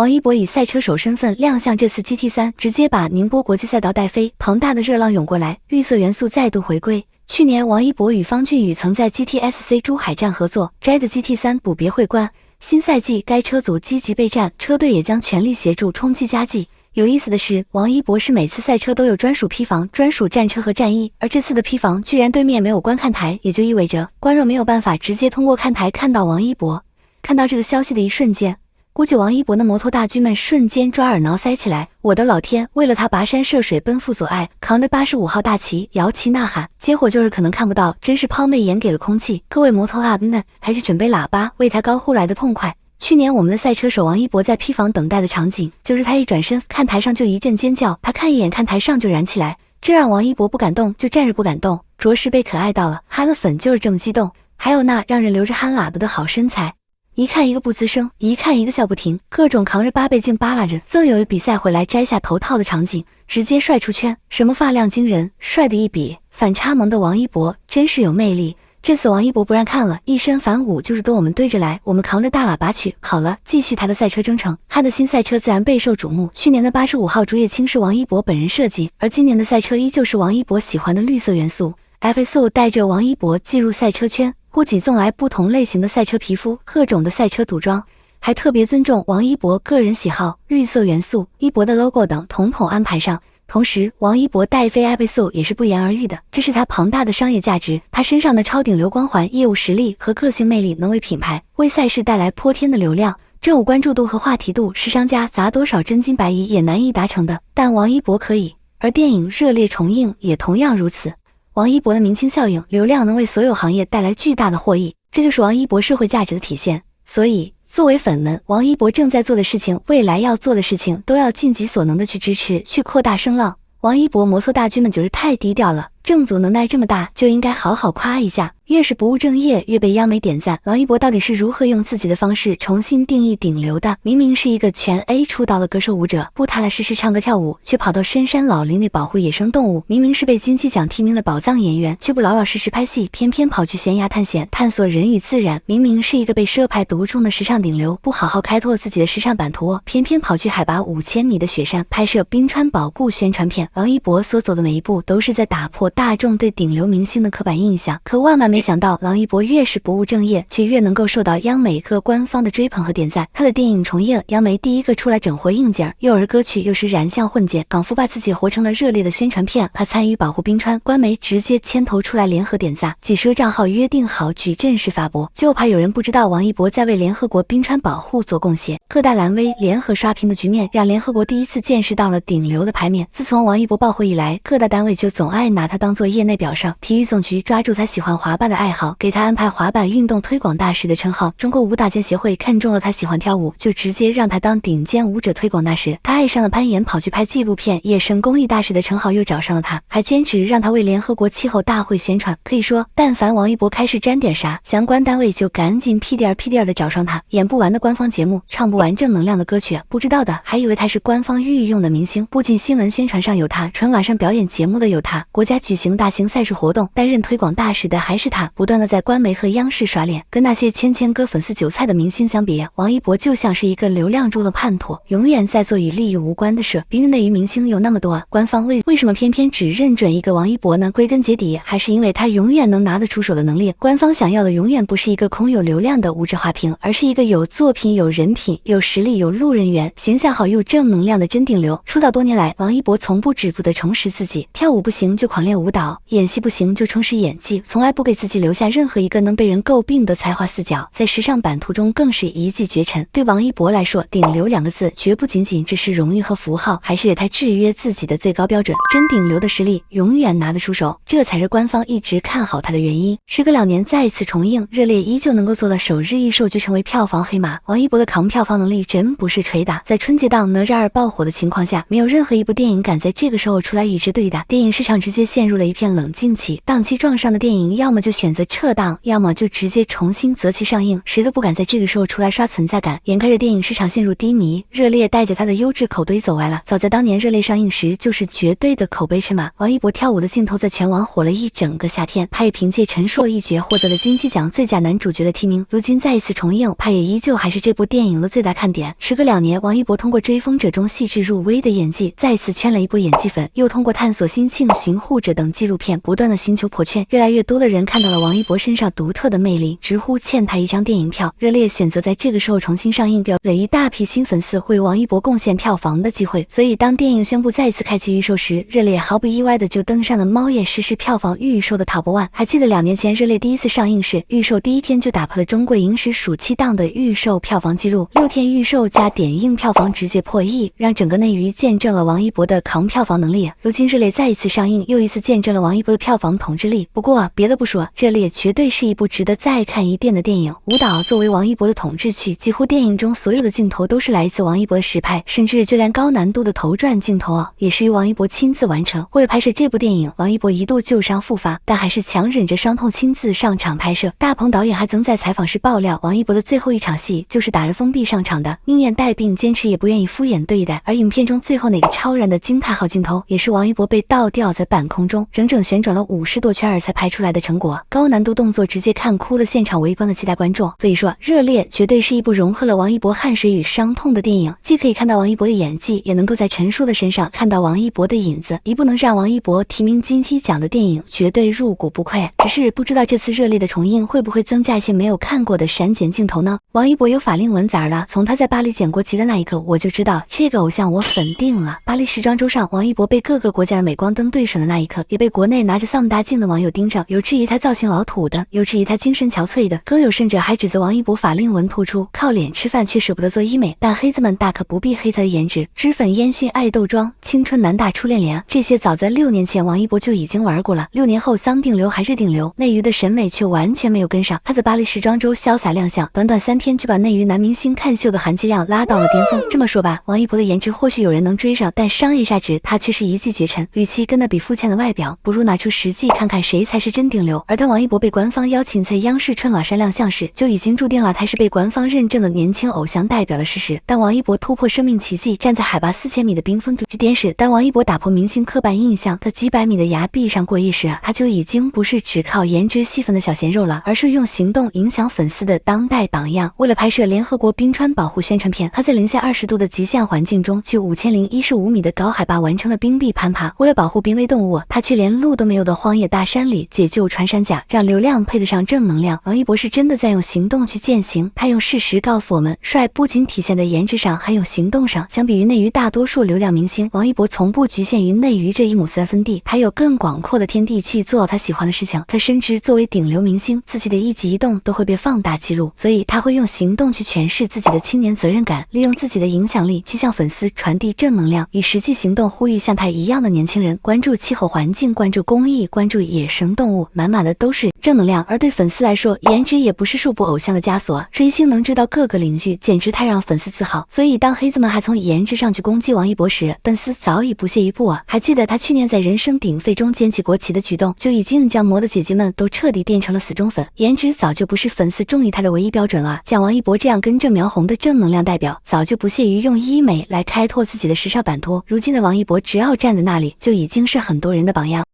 王一博以赛车手身份亮相这次 GT3， 直接把宁波国际赛道带飞，庞大的热浪涌过来，绿色元素再度回归。去年王一博与方俊宇曾在 GTSC 珠海站合作摘的 GT3 补别会关，新赛季该车组积极备战，车队也将全力协助冲击佳绩。有意思的是，王一博是每次赛车都有专属批房、专属战车和战衣，而这次的批房居然对面没有观看台，也就意味着观众没有办法直接通过看台看到王一博。看到这个消息的一瞬间，估计王一博的摩托大军们瞬间抓耳挠腮起来。我的老天，为了他跋山涉水奔赴所爱，扛着85号大旗摇旗呐喊，结果就是可能看不到，真是抛媚眼给了空气。各位摩托阿们还是准备喇叭为他高呼来的痛快。去年我们的赛车手王一博在批房等待的场景，就是他一转身看台上就一阵尖叫，他看一眼看台上就燃起来，这让王一博不敢动，就站着不敢动，着实被可爱到了。哈了粉就是这么激动，还有那让人流着汗喇子的好身材，一看一个不吱声，一看一个笑不停，各种扛着8倍镜扒拉着，赠有比赛回来摘下头套的场景，直接帅出圈，什么发量惊人，帅的一笔，反差萌的王一博真是有魅力。这次王一博不让看了，一身反舞就是跟我们对着来，我们扛着大喇叭曲。好了，继续他的赛车征程，他的新赛车自然备受瞩目。去年的85号竹叶青是王一博本人设计，而今年的赛车依旧是王一博喜欢的绿色元素。FSO 带着王一博进入赛车圈，不仅送来不同类型的赛车皮肤、各种的赛车组装，还特别尊重王一博个人喜好，绿色元素、一博的 logo 等统统安排上。同时，王一博带飞 FSO 也是不言而喻的，这是他庞大的商业价值，他身上的超顶流光环、业务实力和个性魅力能为品牌、为赛事带来泼天的流量。这种关注度和话题度是商家砸多少真金白银也难以达成的，但王一博可以。而电影热烈重映也同样如此。王一博的明星效应、流量能为所有行业带来巨大的获益，这就是王一博社会价值的体现。所以，作为粉们，王一博正在做的事情，未来要做的事情，都要尽己所能的去支持，去扩大声浪。王一博摩托大军们就是太低调了，正组能耐这么大，就应该好好夸一下。越是不务正业，越被央媒点赞。王一博到底是如何用自己的方式重新定义顶流的？明明是一个全 A 出道的歌手舞者，不踏踏实实唱歌跳舞，却跑到深山老林里保护野生动物；明明是被金鸡奖提名的宝藏演员，却不老老实实拍戏，偏偏跑去悬崖探险，探索人与自然；明明是一个被奢牌独中的时尚顶流，不好好开拓自己的时尚版图，偏偏跑去海拔5000米的雪山拍摄冰川保固宣传片。王一博所走的每一步，都是在打破大众对顶流明星的刻板印象。可万万没想到，王一博越是不务正业，却越能够受到央媒各官方的追捧和点赞。他的电影重映，央媒第一个出来整活硬件，幼儿歌曲又是燃相混剪，仿佛把自己活成了热烈的宣传片。他参与保护冰川，官媒直接牵头出来联合点赞，几十个账号约定好矩阵式发布，就怕有人不知道王一博在为联合国冰川保护做贡献。各大蓝 V 联合刷屏的局面，让联合国第一次见识到了顶流的牌面。自从王一博爆火以来，各大单位就总爱拿他当做业内表上，体育总局抓住他喜欢滑板的爱好，给他安排滑板运动推广大使的称号。中国舞蹈家协会看中了他喜欢跳舞，就直接让他当顶尖舞者推广大使。他爱上了攀岩，跑去拍纪录片，野生公益大使的称号又找上了他，还坚持让他为联合国气候大会宣传。可以说，但凡王一博开始沾点啥，相关单位就赶紧屁颠儿的找上他。演不完的官方节目，唱不完正能量的歌曲，不知道的还以为他是官方御用的明星。不仅新闻宣传上有他，春晚上表演节目的有他，国家举行大型赛事活动担任推广大使的还是他，不断的在官媒和央视刷脸。跟那些圈割粉丝韭菜的明星相比，王一博就像是一个流量中的叛徒，永远在做与利益无关的事。别人的明星有那么多，官方为什么偏偏只认准一个王一博呢？归根结底还是因为他永远能拿得出手的能力。官方想要的永远不是一个空有流量的无质花瓶，而是一个有作品、有人品、有实力、有路人缘、形象好又正能量的真顶流。出道多年来，王一博从不止步的重拾自己，跳舞不行就狂练舞蹈，演戏不行就充实演技，从来不给自己留下任何一个能被人诟病的才华四角，在时尚版图中更是一骑绝尘。对王一博来说，顶流2个字绝不仅仅只是荣誉和符号，还是他制约自己的最高标准。真顶流的实力永远拿得出手，这才是官方一直看好他的原因。时隔2年再次重映，热烈依旧能够做到首日一售就成为票房黑马。王一博的扛票房能力真不是捶打。在春节档哪吒2爆火的情况下，没有任何一部电影敢在这个时候出来与之对打，电影市场直接陷入了一片冷静期。档期撞上的电影，要么就就选择撤档，要么就直接重新择期上映，谁都不敢在这个时候出来刷存在感。眼看着电影市场陷入低迷，热烈带着他的优质口碑走歪了。早在当年热烈上映时，就是绝对的口碑尺码。王一博跳舞的镜头在全网火了一整个夏天，他也凭借陈硕一角获得了金鸡奖最佳男主角的提名。如今再一次重映，他也依旧还是这部电影的最大看点。时隔2年，王一博通过《追风者》中细致入微的演技，再次圈了一波演技粉，又通过探索新庆、寻护者等纪录片，不断的寻求破圈。越来越多的人看到了王一博身上独特的魅力，直呼欠他一张电影票。热烈选择在这个时候重新上映，给一大批新粉丝为王一博贡献票房的机会。所以当电影宣布再次开启预售时，热烈毫不意外的就登上了猫眼实时票房预售的 Top 1。还记得2年前热烈第一次上映时，预售第1天就打破了中国影史暑期档的预售票房纪录，6天预售加点映票房直接破亿，让整个内娱见证了王一博的扛票房能力。如今热烈再一次上映，又一次见证了王一博的票房统治力。不过别的不说，热烈绝对是一部值得再看一遍的电影。舞蹈作为王一博的统治区，几乎电影中所有的镜头都是来自王一博的实拍，甚至就连高难度的头转镜头也是由王一博亲自完成。为了拍摄这部电影，王一博一度旧伤复发，但还是强忍着伤痛亲自上场拍摄。大鹏导演还曾在采访时爆料，王一博的最后一场戏就是打着封闭上场的，宁愿带病坚持也不愿意敷衍对待。而影片中最后那个超燃的惊叹号镜头，也是王一博被倒吊在半空中，整整旋转了50多圈才拍出来的成果。高难度动作直接看哭了现场围观的期待观众。所以说，热烈绝对是一部融合了王一博汗水与伤痛的电影，既可以看到王一博的演技，也能够在陈数的身上看到王一博的影子。一部能让王一博提名金鸡奖的电影，绝对入股不亏。只是不知道这次热烈的重映会不会增加一些没有看过的删减镜头呢？王一博有法令纹咋了？从他在巴黎捡国旗的那一刻，我就知道这个偶像我粉定了。巴黎时装周上，王一博被各个国家的镁光灯对准的那一刻，也被国内拿着丧大镜的网友盯着，有质疑他造型老土的，有质疑他精神憔悴的，更有甚者还指责王一博法令纹突出，靠脸吃饭却舍不得做医美。但黑子们大可不必黑他的颜值，脂粉烟熏爱豆妆，青春男大初恋脸，这些早在6年前王一博就已经玩过了。6年后丧顶流还是顶流，内娱的审美却完全没有跟上。他在巴黎时装周潇洒亮相，短短3天就把内娱男明星看秀的含金量拉到了巅峰。这么说吧，王一博的颜值或许有人能追上，但商业价值他却是一骑绝尘。与其跟他比肤浅的外表，不如拿出实际看看谁才是真顶流。而当王一博被官方邀请在央视春晚上亮相时，就已经注定了他是被官方认证的年轻偶像代表的事实。当王一博突破生命奇迹，站在海拔4000米的冰封据点时，当王一博打破明星刻板印象，他几百米的崖壁上过夜时，他就已经不是只靠颜值吸粉的小鲜肉了，而是用行动影响粉丝的当代榜样。为了拍摄联合国冰川保护宣传片，他在零下20度的极限环境中，去5015米的高海拔完成了冰壁攀爬。为了保护濒危动物，他去连路都没有的荒野大山里解救穿山甲，让流量配得上正能量。王一博是真的在用行动去践行，他用事实告诉我们，帅不仅体现在颜值上，还有行动上。相比于内娱大多数流量明星，王一博从不局限于内娱这一亩3分地，还有更广阔的天地去做他喜欢的事情。他深知作为顶流明星，自己的一举一动都会被放大记录，所以他会用行动去诠释自己的青年责任感，利用自己的影响力去向粉丝传递正能量，以实际行动呼吁像他一样的年轻人关注气候环境，关注公益，关注野生动物，满满的都是正能量。而对粉丝来说，颜值也不是束缚偶像的枷锁，追星能追到各个领域，简直太让粉丝自豪。所以当黑子们还从颜值上去攻击王一博时，粉丝早已不屑一顾。还记得他去年在人声鼎沸中捡起国旗的举动，就已经将魔的姐姐们都彻底电成了死忠粉。颜值早就不是粉丝中意他的唯一标准了，像王一博这样根正苗红的正能量代表，早就不屑于用医美来开拓自己的时尚版图。如今的王一博只要站在那里，就已经是很多人的榜样。